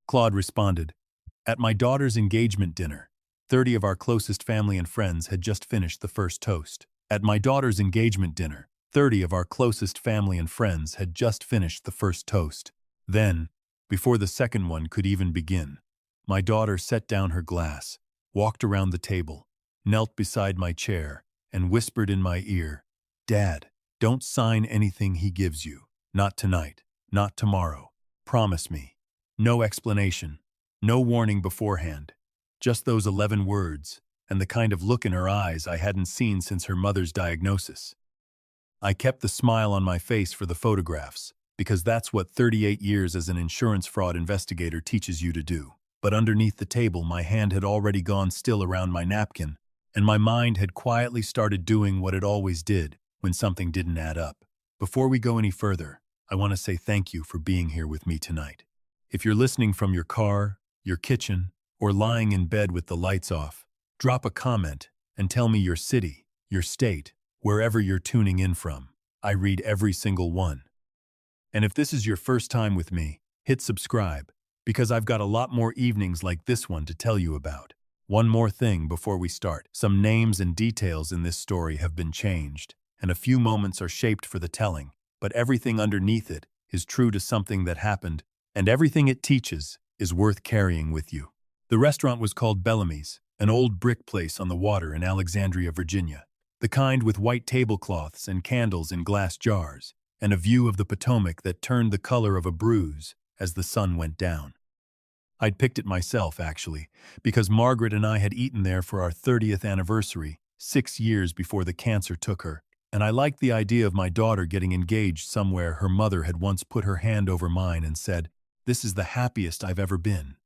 Claude responded, "At my daughter's engagement dinner, 30 of our closest family and friends had just finished the first toast. At my daughter's engagement dinner, 30 of our closest family and friends had just finished the first toast. Then, before the second one could even begin, my daughter set down her glass, walked around the table, knelt beside my chair, and whispered in my ear, 'Dad, don't sign anything he gives you. Not tonight. Not tomorrow. Promise me.' No explanation. No warning beforehand. Just those 11 words, and the kind of look in her eyes I hadn't seen since her mother's diagnosis. I kept the smile on my face for the photographs, because that's what 38 years as an insurance fraud investigator teaches you to do. But underneath the table, my hand had already gone still around my napkin, and my mind had quietly started doing what it always did when something didn't add up. Before we go any further, I want to say thank you for being here with me tonight. If you're listening from your car, your kitchen, or lying in bed with the lights off, drop a comment and tell me your city, your state, wherever you're tuning in from. I read every single one. And if this is your first time with me, hit subscribe, because I've got a lot more evenings like this one to tell you about. One more thing before we start. Some names and details in this story have been changed, and a few moments are shaped for the telling, but everything underneath it is true to something that happened, and everything it teaches is worth carrying with you. The restaurant was called Bellamy's, an old brick place on the water in Alexandria, Virginia. The kind with white tablecloths and candles in glass jars, and a view of the Potomac that turned the color of a bruise as the sun went down. I'd picked it myself, actually, because Margaret and I had eaten there for our 30th anniversary, 6 years before the cancer took her, and I liked the idea of my daughter getting engaged somewhere her mother had once put her hand over mine and said, "This is the happiest I've ever been."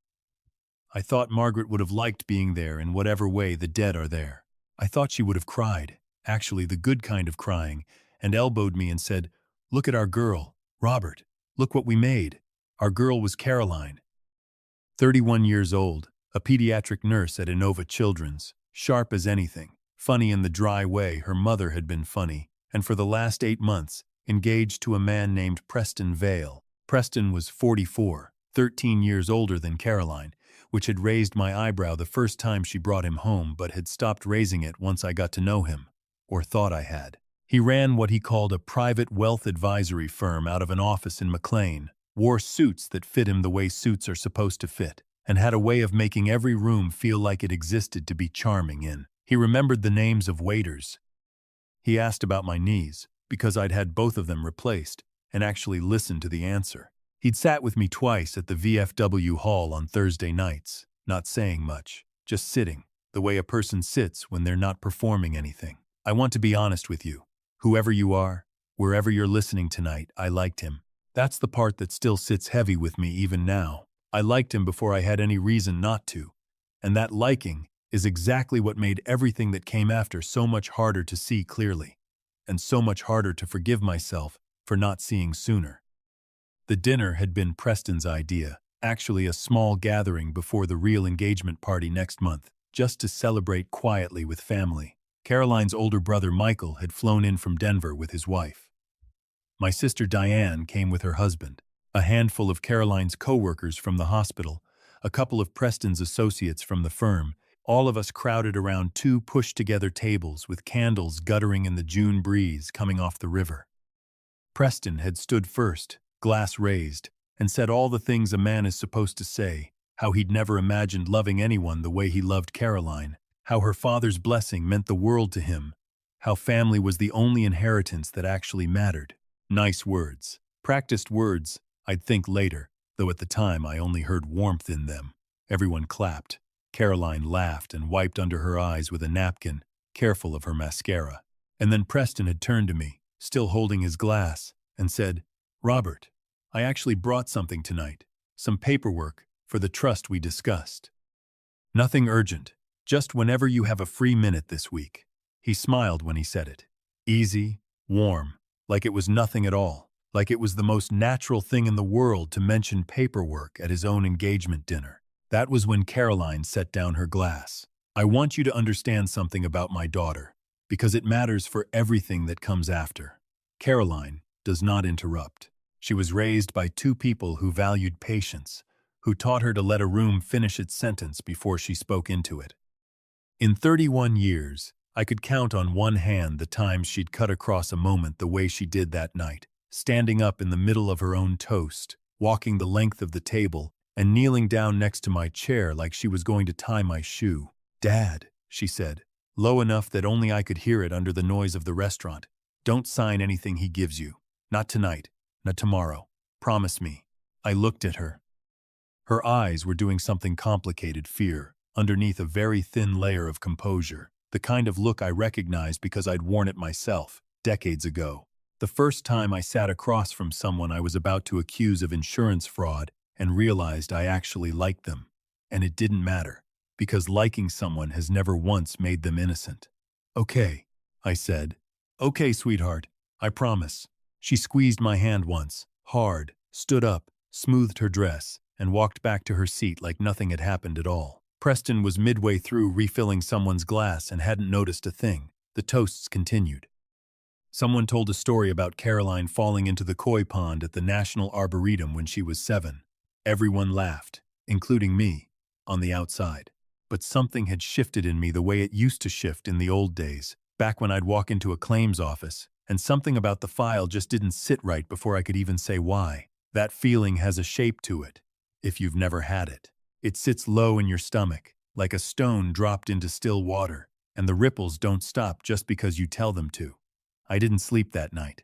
I thought Margaret would have liked being there in whatever way the dead are there. I thought she would have cried, actually the good kind of crying, and elbowed me and said, "Look at our girl, Robert. Look what we made." Our girl was Caroline, 31 years old, a pediatric nurse at Inova Children's, sharp as anything, funny in the dry way her mother had been funny, and for the last 8 months, engaged to a man named Preston Vale. Preston was 44, 13 years older than Caroline, which had raised my eyebrow the first time she brought him home but had stopped raising it once I got to know him, or thought I had. He ran what he called a private wealth advisory firm out of an office in McLean, wore suits that fit him the way suits are supposed to fit, and had a way of making every room feel like it existed to be charming in. He remembered the names of waiters. He asked about my knees, because I'd had both of them replaced, and actually listened to the answer. He'd sat with me twice at the VFW hall on Thursday nights, not saying much, just sitting, the way a person sits when they're not performing anything. I want to be honest with you. Whoever you are, wherever you're listening tonight, I liked him. That's the part that still sits heavy with me even now. I liked him before I had any reason not to, and that liking is exactly what made everything that came after so much harder to see clearly, and so much harder to forgive myself for not seeing sooner. The dinner had been Preston's idea, actually a small gathering before the real engagement party next month, just to celebrate quietly with family. Caroline's older brother Michael had flown in from Denver with his wife. My sister Diane came with her husband, a handful of Caroline's co-workers from the hospital, a couple of Preston's associates from the firm. All of us crowded around 2 pushed-together tables with candles guttering in the June breeze coming off the river. Preston had stood first, glass raised, and said all the things a man is supposed to say, how he'd never imagined loving anyone the way he loved Caroline, how her father's blessing meant the world to him, how family was the only inheritance that actually mattered. Nice words. Practiced words, I'd think later, though at the time I only heard warmth in them. Everyone clapped. Caroline laughed and wiped under her eyes with a napkin, careful of her mascara. And then Preston had turned to me, still holding his glass, and said, "Robert, I actually brought something tonight, some paperwork for the trust we discussed. Nothing urgent, just whenever you have a free minute this week." He smiled when he said it. Easy, warm, like it was nothing at all, like it was the most natural thing in the world to mention paperwork at his own engagement dinner. That was when Caroline set down her glass. "I want you to understand something about my daughter, because it matters for everything that comes after." Caroline does not interrupt. She was raised by 2 people who valued patience, who taught her to let a room finish its sentence before she spoke into it. In 31 years, I could count on one hand the times she'd cut across a moment the way she did that night, standing up in the middle of her own toast, walking the length of the table, and kneeling down next to my chair like she was going to tie my shoe. "Dad," she said, low enough that only I could hear it under the noise of the restaurant, "don't sign anything he gives you. Not tonight, not tomorrow. Promise me." I looked at her. Her eyes were doing something complicated, fear, underneath a very thin layer of composure, the kind of look I recognized because I'd worn it myself, decades ago. The first time I sat across from someone I was about to accuse of insurance fraud and realized I actually liked them. And it didn't matter, because liking someone has never once made them innocent. "Okay," I said. "Okay, sweetheart, I promise." She squeezed my hand once, hard, stood up, smoothed her dress, and walked back to her seat like nothing had happened at all. Preston was midway through refilling someone's glass and hadn't noticed a thing. The toasts continued. Someone told a story about Caroline falling into the koi pond at the National Arboretum when she was 7. Everyone laughed, including me, on the outside. But something had shifted in me the way it used to shift in the old days, back when I'd walk into a claims office, and something about the file just didn't sit right before I could even say why. That feeling has a shape to it, if you've never had it. It sits low in your stomach, like a stone dropped into still water, and the ripples don't stop just because you tell them to. I didn't sleep that night.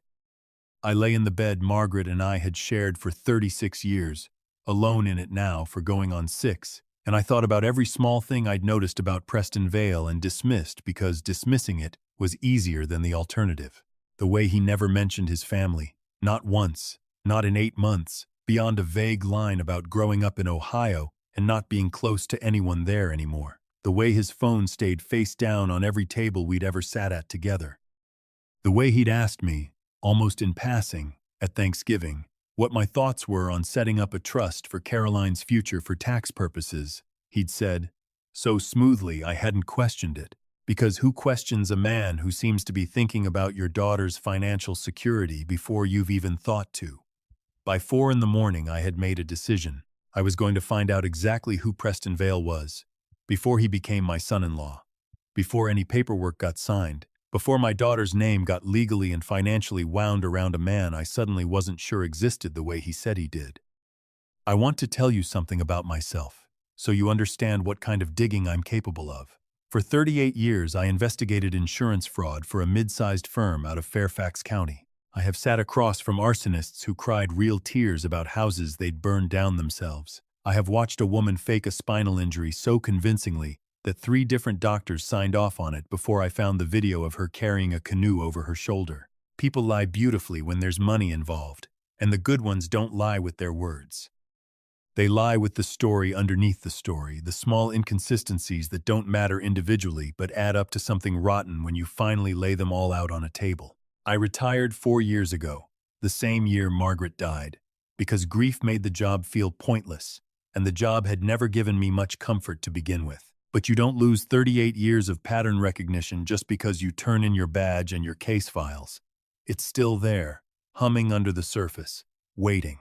I lay in the bed Margaret and I had shared for 36 years, alone in it now for going on 6, and I thought about every small thing I'd noticed about Preston Vale and dismissed because dismissing it was easier than the alternative. The way he never mentioned his family, not once, not in 8 months, beyond a vague line about growing up in Ohio and not being close to anyone there anymore. The way his phone stayed face down on every table we'd ever sat at together. The way he'd asked me, almost in passing, at Thanksgiving, what my thoughts were on setting up a trust for Caroline's future for tax purposes. He'd said, so smoothly I hadn't questioned it, because who questions a man who seems to be thinking about your daughter's financial security before you've even thought to? By 4 in the morning I had made a decision. I was going to find out exactly who Preston Vale was, before he became my son-in-law, before any paperwork got signed, before my daughter's name got legally and financially wound around a man I suddenly wasn't sure existed the way he said he did. I want to tell you something about myself, so you understand what kind of digging I'm capable of. For 38 years, I investigated insurance fraud for a mid-sized firm out of Fairfax County. I have sat across from arsonists who cried real tears about houses they'd burned down themselves. I have watched a woman fake a spinal injury so convincingly that 3 different doctors signed off on it before I found the video of her carrying a canoe over her shoulder. People lie beautifully when there's money involved, and the good ones don't lie with their words. They lie with the story underneath the story, the small inconsistencies that don't matter individually but add up to something rotten when you finally lay them all out on a table. I retired 4 years ago, the same year Margaret died, because grief made the job feel pointless, and the job had never given me much comfort to begin with. But you don't lose 38 years of pattern recognition just because you turn in your badge and your case files. It's still there, humming under the surface, waiting.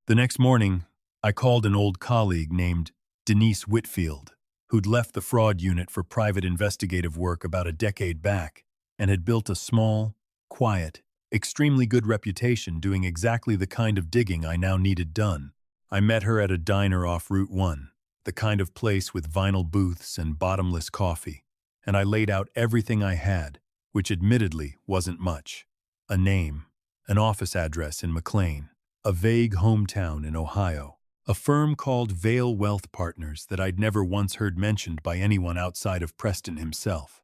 The next morning, I called an old colleague named Denise Whitfield, who'd left the fraud unit for private investigative work about a decade back and had built a small, quiet, extremely good reputation doing exactly the kind of digging I now needed done. I met her at a diner off Route 1. The kind of place with vinyl booths and bottomless coffee, and I laid out everything I had, which admittedly wasn't much. A name, an office address in McLean, a vague hometown in Ohio, a firm called Vale Wealth Partners that I'd never once heard mentioned by anyone outside of Preston himself.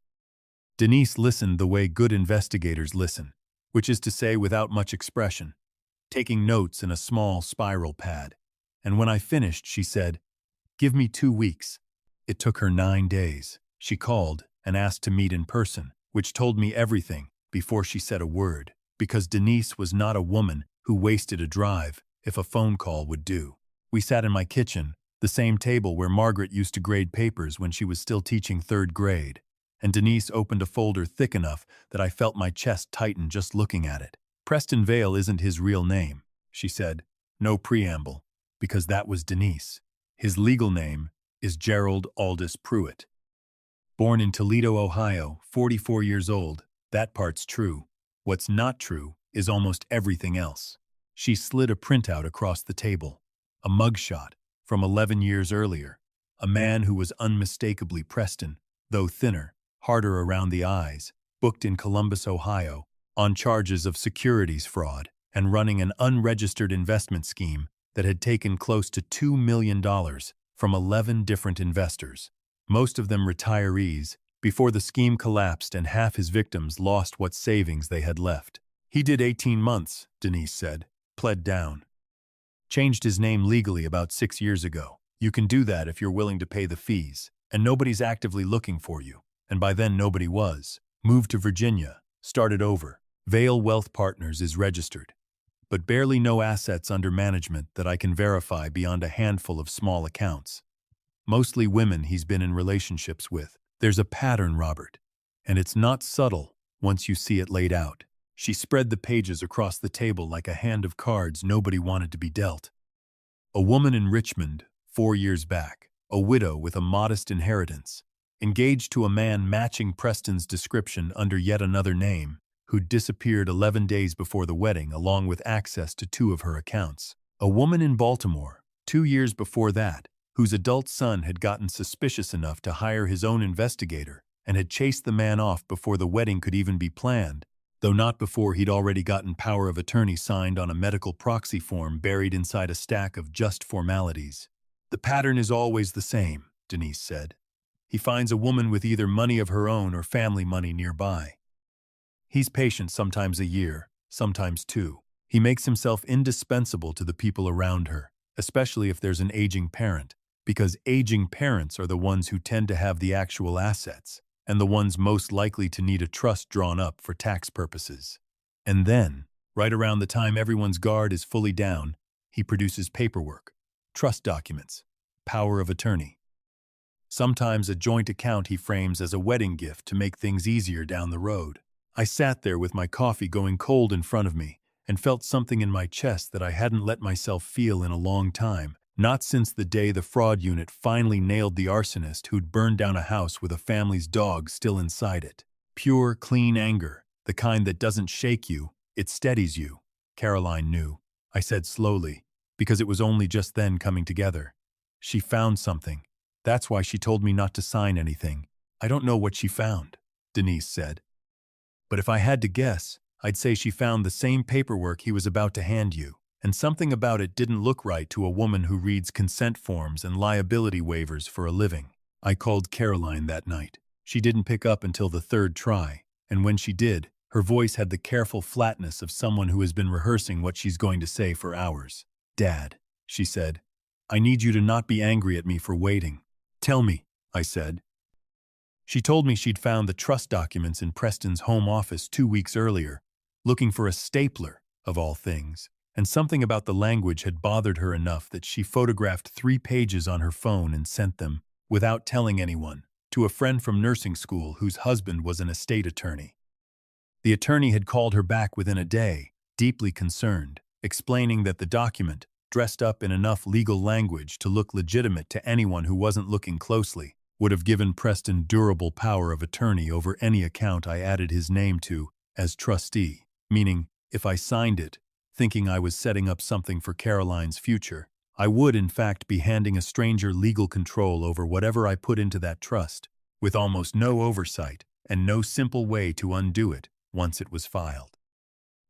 Denise listened the way good investigators listen, which is to say without much expression, taking notes in a small spiral pad. And when I finished, she said, "Give me 2 weeks." It took her 9 days. She called and asked to meet in person, which told me everything before she said a word, because Denise was not a woman who wasted a drive if a phone call would do. We sat in my kitchen, the same table where Margaret used to grade papers when she was still teaching 3rd grade, and Denise opened a folder thick enough that I felt my chest tighten just looking at it. "Preston Vale isn't his real name," she said. No preamble. because that was Denise. His legal name is Gerald Aldous Pruitt. Born in Toledo, Ohio, 44 years old. That part's true. What's not true is almost everything else. She slid a printout across the table. A mugshot from 11 years earlier. A man who was unmistakably Preston, though thinner, harder around the eyes, booked in Columbus, Ohio, on charges of securities fraud and running an unregistered investment scheme that had taken close to $2 million from 11 different investors, most of them retirees, before the scheme collapsed and half his victims lost what savings they had left. He did 18 months, Denise said, pled down. Changed his name legally about 6 years ago. You can do that if you're willing to pay the fees, and nobody's actively looking for you, and by then nobody was. Moved to Virginia, started over. Vale Wealth Partners is registered, but barely no assets under management that I can verify beyond a handful of small accounts. Mostly women he's been in relationships with. There's a pattern, Robert, and it's not subtle once you see it laid out. She spread the pages across the table like a hand of cards nobody wanted to be dealt. A woman in Richmond, 4 years back, a widow with a modest inheritance, engaged to a man matching Preston's description under yet another name, who'd disappeared 11 days before the wedding along with access to 2 of her accounts. A woman in Baltimore, 2 years before that, whose adult son had gotten suspicious enough to hire his own investigator and had chased the man off before the wedding could even be planned, though not before he'd already gotten power of attorney signed on a medical proxy form buried inside a stack of just formalities. The pattern is always the same, Denise said. He finds a woman with either money of her own or family money nearby. He's patient, sometimes a year, sometimes 2. He makes himself indispensable to the people around her, especially if there's an aging parent, because aging parents are the ones who tend to have the actual assets, and the ones most likely to need a trust drawn up for tax purposes. And then, right around the time everyone's guard is fully down, he produces paperwork, trust documents, power of attorney. Sometimes a joint account he frames as a wedding gift to make things easier down the road. I sat there with my coffee going cold in front of me and felt something in my chest that I hadn't let myself feel in a long time, not since the day the fraud unit finally nailed the arsonist who'd burned down a house with a family's dog still inside it. Pure, clean anger, the kind that doesn't shake you, it steadies you. Caroline knew, I said slowly, because it was only just then coming together. She found something. That's why she told me not to sign anything. I don't know what she found, Denise said. But if I had to guess, I'd say she found the same paperwork he was about to hand you, and something about it didn't look right to a woman who reads consent forms and liability waivers for a living. I called Caroline that night. She didn't pick up until the 3rd try, and when she did, her voice had the careful flatness of someone who has been rehearsing what she's going to say for hours. Dad, she said, I need you to not be angry at me for waiting. Tell me, I said. She told me she'd found the trust documents in Preston's home office 2 weeks earlier, looking for a stapler, of all things, and something about the language had bothered her enough that she photographed 3 pages on her phone and sent them, without telling anyone, to a friend from nursing school whose husband was an estate attorney. The attorney had called her back within a day, deeply concerned, explaining that the document, dressed up in enough legal language to look legitimate to anyone who wasn't looking closely, would have given Preston durable power of attorney over any account I added his name to as trustee, meaning, if I signed it, thinking I was setting up something for Caroline's future, I would in fact be handing a stranger legal control over whatever I put into that trust, with almost no oversight and no simple way to undo it once it was filed.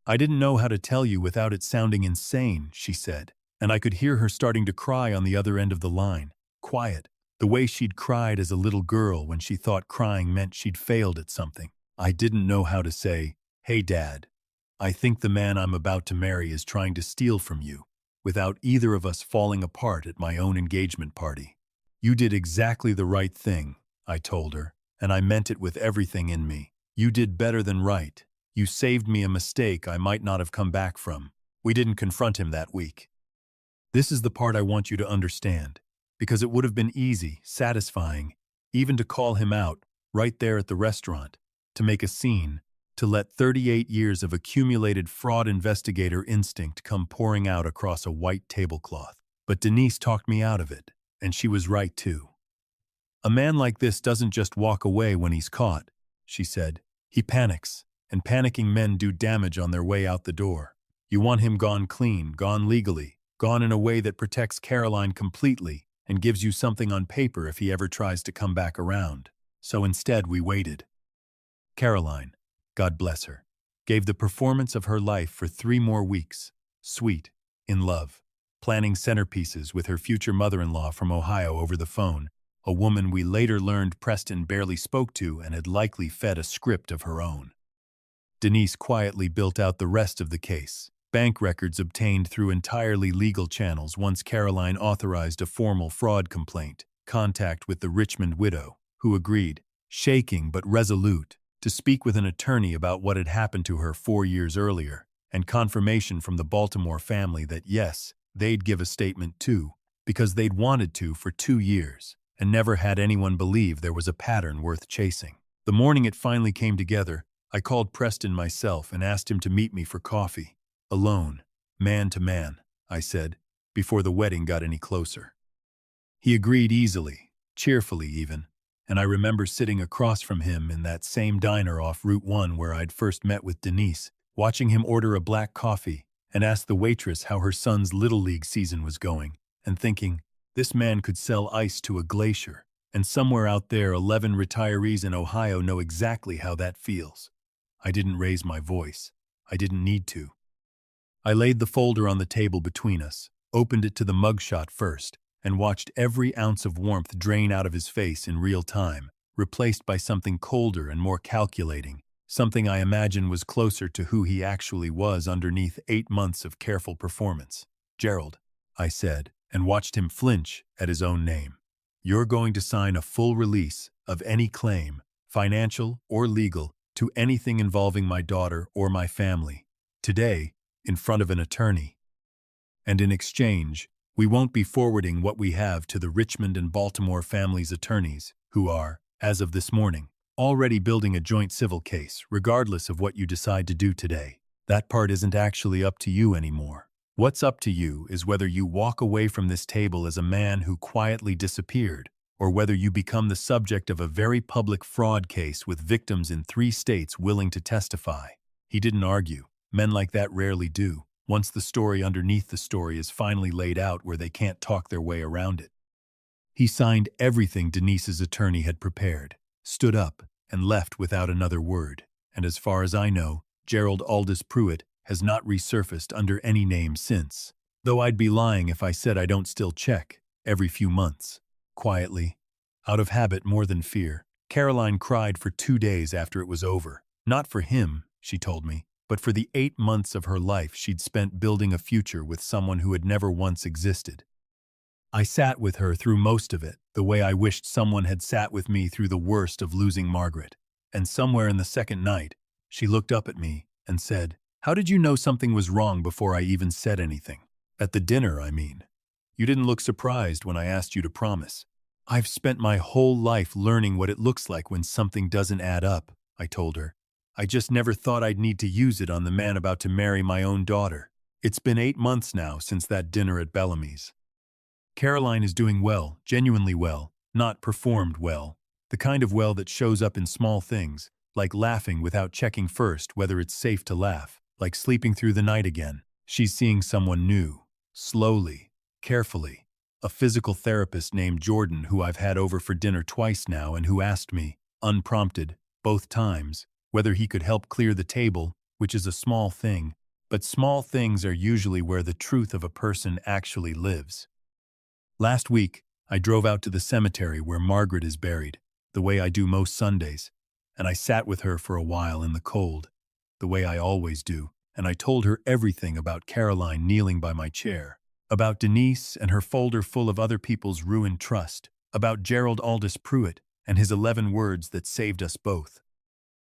I didn't know how to tell you without it sounding insane, she said, and I could hear her starting to cry on the other end of the line, quiet, the way she'd cried as a little girl when she thought crying meant she'd failed at something. I didn't know how to say, hey Dad, I think the man I'm about to marry is trying to steal from you, without either of us falling apart at my own engagement party. You did exactly the right thing, I told her, and I meant it with everything in me. You did better than right. You saved me a mistake I might not have come back from. We didn't confront him that week. This is the part I want you to understand, because it would have been easy, satisfying, even to call him out, right there at the restaurant, to make a scene, to let 38 years of accumulated fraud investigator instinct come pouring out across a white tablecloth. But Denise talked me out of it, and she was right too. A man like this doesn't just walk away when he's caught, she said. He panics, and panicking men do damage on their way out the door. You want him gone clean, gone legally, gone in a way that protects Caroline completely and gives you something on paper if he ever tries to come back around. So instead we waited. Caroline, God bless her, gave the performance of her life for 3 more weeks, sweet, in love, planning centerpieces with her future mother-in-law from Ohio over the phone, a woman we later learned Preston barely spoke to and had likely fed a script of her own. Denise quietly built out the rest of the case, bank records obtained through entirely legal channels once Caroline authorized a formal fraud complaint, contact with the Richmond widow, who agreed, shaking but resolute, to speak with an attorney about what had happened to her 4 years earlier, and confirmation from the Baltimore family that yes, they'd give a statement too, because they'd wanted to for 2 years, and never had anyone believe there was a pattern worth chasing. The morning it finally came together, I called Preston myself and asked him to meet me for coffee. Alone, man to man, I said, before the wedding got any closer. He agreed easily, cheerfully even, and I remember sitting across from him in that same diner off Route 1 where I'd first met with Denise, watching him order a black coffee and ask the waitress how her son's Little League season was going, and thinking, this man could sell ice to a glacier, and somewhere out there 11 retirees in Ohio know exactly how that feels. I didn't raise my voice. I didn't need to. I laid the folder on the table between us, opened it to the mugshot first, and watched every ounce of warmth drain out of his face in real time, replaced by something colder and more calculating, something I imagine was closer to who he actually was underneath 8 months of careful performance. Gerald, I said, and watched him flinch at his own name. You're going to sign a full release of any claim, financial or legal, to anything involving my daughter or my family, today, in front of an attorney. And in exchange, we won't be forwarding what we have to the Richmond and Baltimore families' attorneys, who are, as of this morning, already building a joint civil case, regardless of what you decide to do today. That part isn't actually up to you anymore. What's up to you is whether you walk away from this table as a man who quietly disappeared, or whether you become the subject of a very public fraud case with victims in 3 states willing to testify. He didn't argue. Men like that rarely do, once the story underneath the story is finally laid out where they can't talk their way around it. He signed everything Denise's attorney had prepared, stood up, and left without another word. And as far as I know, Gerald Aldous Pruitt has not resurfaced under any name since. Though I'd be lying if I said I don't still check, every few months. Quietly, out of habit more than fear, Caroline cried for 2 days after it was over. Not for him, she told me, but for the 8 months of her life she'd spent building a future with someone who had never once existed. I sat with her through most of it, the way I wished someone had sat with me through the worst of losing Margaret. And somewhere in the second night, she looked up at me and said, "How did you know something was wrong before I even said anything? At the dinner, I mean. You didn't look surprised when I asked you to promise." "I've spent my whole life learning what it looks like when something doesn't add up," I told her. "I just never thought I'd need to use it on the man about to marry my own daughter. It's been 8 months now since that dinner at Bellamy's." Caroline is doing well, genuinely well, not performed well. The kind of well that shows up in small things, like laughing without checking first whether it's safe to laugh, like sleeping through the night again. She's seeing someone new, slowly, carefully. A physical therapist named Jordan who I've had over for dinner twice now and who asked me, unprompted, both times, whether he could help clear the table, which is a small thing, but small things are usually where the truth of a person actually lives. Last week, I drove out to the cemetery where Margaret is buried, the way I do most Sundays, and I sat with her for a while in the cold, the way I always do, and I told her everything about Caroline kneeling by my chair, about Denise and her folder full of other people's ruined trust, about Gerald Aldous Pruitt and his 11 words that saved us both.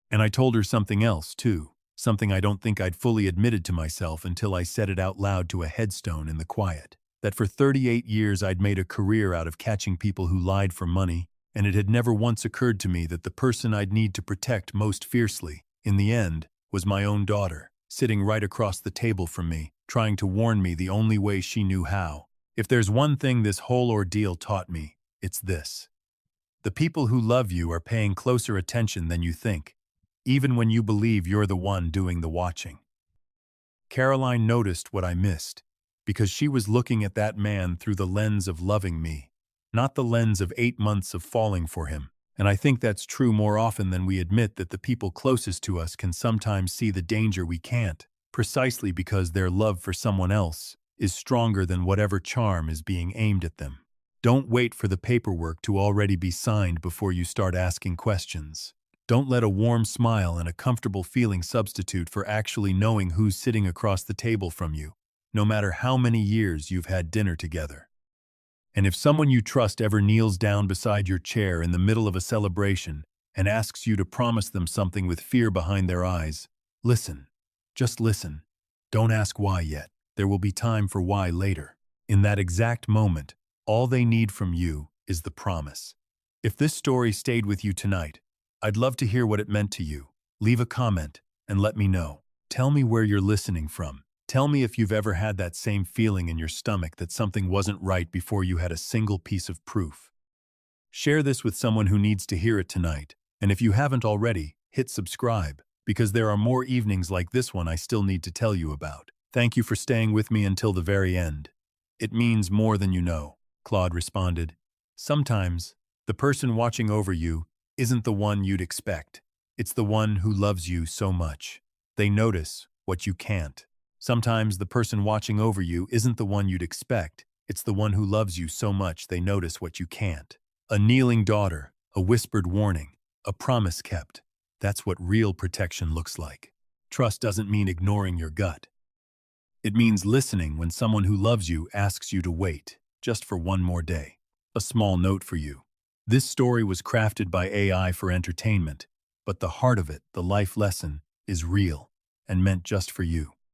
And I told her something else, too, something I don't think I'd fully admitted to myself until I said it out loud to a headstone in the quiet, that for 38 years I'd made a career out of catching people who lied for money, and it had never once occurred to me that the person I'd need to protect most fiercely, in the end, was my own daughter, sitting right across the table from me, trying to warn me the only way she knew how. If there's one thing this whole ordeal taught me, it's this. The people who love you are paying closer attention than you think, even when you believe you're the one doing the watching. Caroline noticed what I missed, because she was looking at that man through the lens of loving me, not the lens of 8 months of falling for him. And I think that's true more often than we admit, that the people closest to us can sometimes see the danger we can't, precisely because their love for someone else is stronger than whatever charm is being aimed at them. Don't wait for the paperwork to already be signed before you start asking questions. Don't let a warm smile and a comfortable feeling substitute for actually knowing who's sitting across the table from you, no matter how many years you've had dinner together. And if someone you trust ever kneels down beside your chair in the middle of a celebration and asks you to promise them something with fear behind their eyes, listen. Just listen. Don't ask why yet. There will be time for why later. In that exact moment, all they need from you is the promise. If this story stayed with you tonight, I'd love to hear what it meant to you. Leave a comment and let me know. Tell me where you're listening from. Tell me if you've ever had that same feeling in your stomach that something wasn't right before you had a single piece of proof. Share this with someone who needs to hear it tonight. And if you haven't already, hit subscribe, because there are more evenings like this one I still need to tell you about. Thank you for staying with me until the very end. It means more than you know, Claude responded. Sometimes, the person watching over you isn't the one you'd expect. It's the one who loves you so much. They notice what you can't. Sometimes the person watching over you isn't the one you'd expect. It's the one who loves you so much they notice what you can't. A kneeling daughter, a whispered warning, a promise kept. That's what real protection looks like. Trust doesn't mean ignoring your gut. It means listening when someone who loves you asks you to wait, just for one more day. A small note for you. This story was crafted by AI for entertainment, but the heart of it, the life lesson, is real and meant just for you.